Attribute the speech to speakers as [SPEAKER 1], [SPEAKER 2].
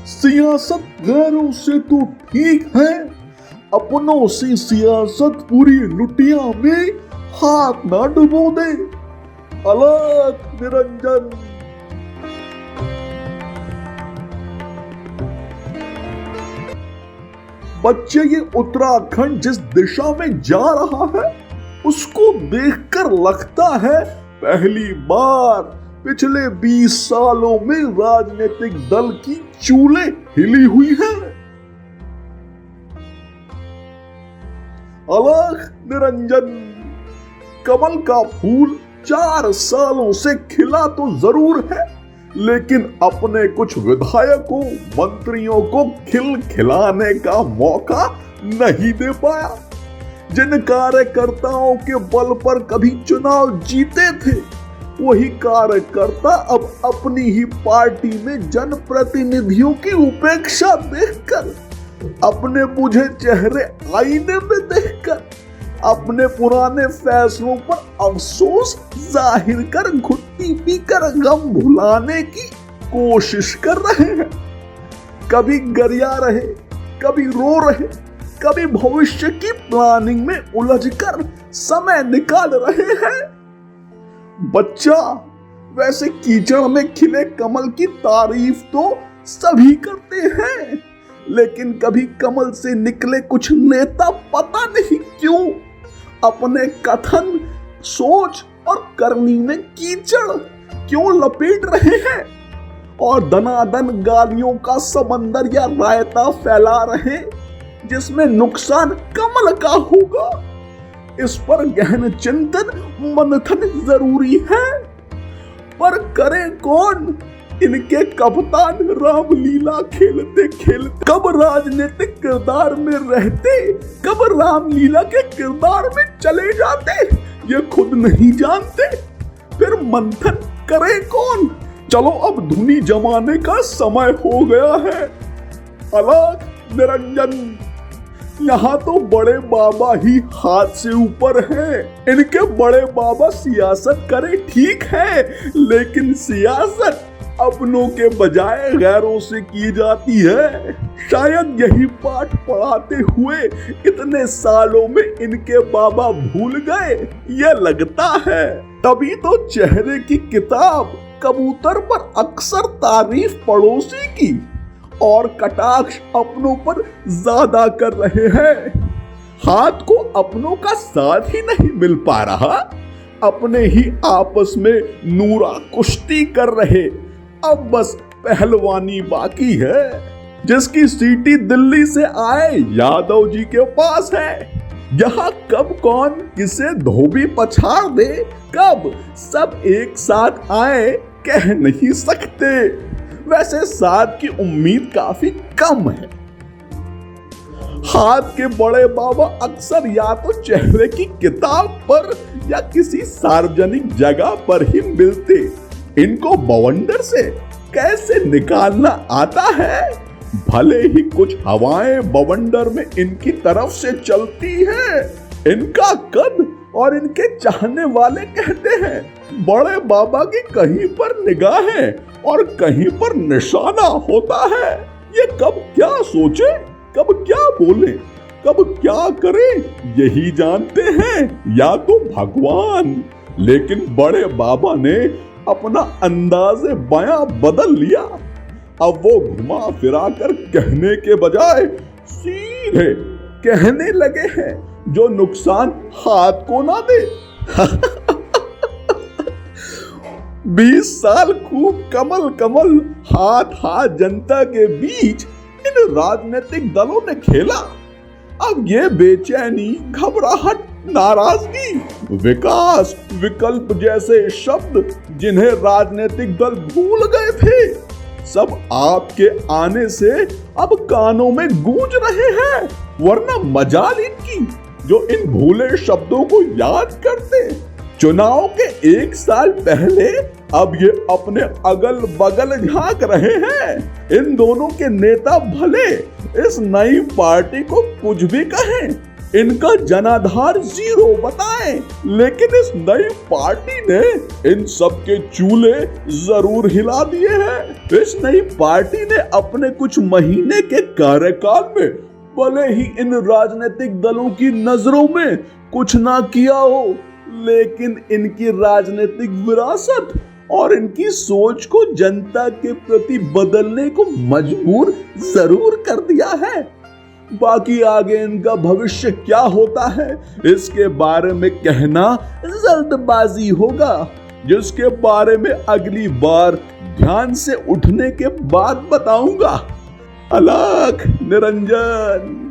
[SPEAKER 1] सियासत गैरों से तो ठीक है, अपनों से सियासत पूरी लुटिया में हाथ ना डुबो दे। अलख निरंजन। बच्चे, ये उत्तराखंड जिस दिशा में जा रहा है उसको देखकर लगता है पहली बार पिछले 20 सालों में राजनीतिक दल की चूलें हिली हुई हैं। अलख निरंजन। कमल का फूल 4 सालों से खिला तो जरूर है, लेकिन अपने कुछ विधायकों मंत्रियों को खिलाने का मौका नहीं दे पाया। जिन कार्यकर्ताओं के बल पर कभी चुनाव जीते थे, वही कार्यकर्ता अब अपनी ही पार्टी में जनप्रतिनिधियों की उपेक्षा देखकर, अपने बुझे चेहरे आईने में देखकर, अपने पुराने फैसलों पर अफसोस जाहिर कर घुट्टी पीकर गम भुलाने की कोशिश कर रहे हैं। कभी गरिया रहे, कभी रो रहे, कभी भविष्य की प्लानिंग में उलझकर समय निकाल रहे हैं। बच्चा, वैसे कीचड़ में खिले कमल की तारीफ तो सभी करते हैं, लेकिन कभी कमल से निकले कुछ नेता पता नहीं क्यों अपने कथन, सोच और करनी में कीचड़ क्यों लपेट रहे हैं और दनादन गालियों का समंदर या रायता फैला रहे जिसमें नुकसान कमल का होगा। इस पर गहन चिंतन मंथन जरूरी है, पर करे कौन? इनके कप्तान रामलीला खेलते खेलते कब राजनीतिक किरदार में रहते, कब रामलीला के किरदार में चले जाते, ये खुद नहीं जानते। फिर मंथन करे कौन? चलो अब धुनी जमाने का समय हो गया है। अलख निरंजन। यहाँ तो बड़े बाबा ही हाथ से ऊपर हैं। इनके बड़े बाबा सियासत करे ठीक है, लेकिन सियासत अपनों के बजाय गैरों से की जाती है। शायद यही पाठ पढ़ाते हुए इतने सालों में इनके बाबा भूल गए, ये लगता है। तभी तो चेहरे की किताब कबूतर पर अक्सर तारीफ पड़ोसी की और कटाक्ष अपनों पर ज्यादा कर रहे हैं। हाथ को अपनों का साथ ही नहीं मिल पा रहा, अपने ही आपस में नूरा कुश्ती कर रहे। अब बस पहलवानी बाकी है। जिसकी सीटी दिल्ली से आए यादव जी के पास है। यहाँ कब कौन किसे धोबी पछाड़ दे, कब सब एक साथ आए कह नहीं सकते। वैसे साथ की उम्मीद काफी कम है। हाथ के बड़े बाबा अक्सर या तो चेहरे की किताब पर या किसी सार्वजनिक जगह पर ही मिलते। इनको बवंडर से कैसे निकालना आता है। भले ही कुछ हवाएं बवंडर में इनकी तरफ से चलती हैं, इनका कद और इनके चाहने वाले कहते हैं बड़े बाबा की कहीं पर निगाहें और कहीं पर निशाना होता है। ये कब क्या सोचे, कब क्या बोले, कब क्या करे, यही जानते हैं या तो भगवान। लेकिन बड़े बाबा ने अपना अंदाज़े बयां बदल लिया। अब वो घुमा फिरा कर कहने के बजाय सीधे कहने लगे हैं जो नुकसान हाथ को ना दे। 20 साल खूब कमल कमल हाथ जनता के बीच इन राजनीतिक दलों ने खेला। अब ये बेचैनी, घबराहट, नाराजगी, विकास, विकल्प जैसे शब्द जिन्हें राजनीतिक दल भूल गए थे, सब आपके आने से अब कानों में गूंज रहे हैं। वरना मजाल इनकी जो इन भूले शब्दों को याद करते। चुनाव के 1 साल पहले अब ये अपने अगल बगल झांक रहे हैं। इन दोनों के नेता भले इस नई पार्टी को कुछ भी कहें, इनका जनाधार 0 बताएं, लेकिन इस नई पार्टी ने इन सब के चूल्हे जरूर हिला दिए हैं। इस नई पार्टी ने अपने कुछ महीने के कार्यकाल में भले ही इन राजनीतिक दलों की नजरों में कुछ ना किया हो, लेकिन इनकी राजनीतिक विरासत और इनकी सोच को जनता के प्रति बदलने को मजबूर जरूर कर दिया है। बाकी आगे इनका भविष्य क्या होता है, इसके बारे में कहना जल्दबाजी होगा, जिसके बारे में अगली बार ध्यान से उठने के बाद बताऊंगा। अलख निरंजन।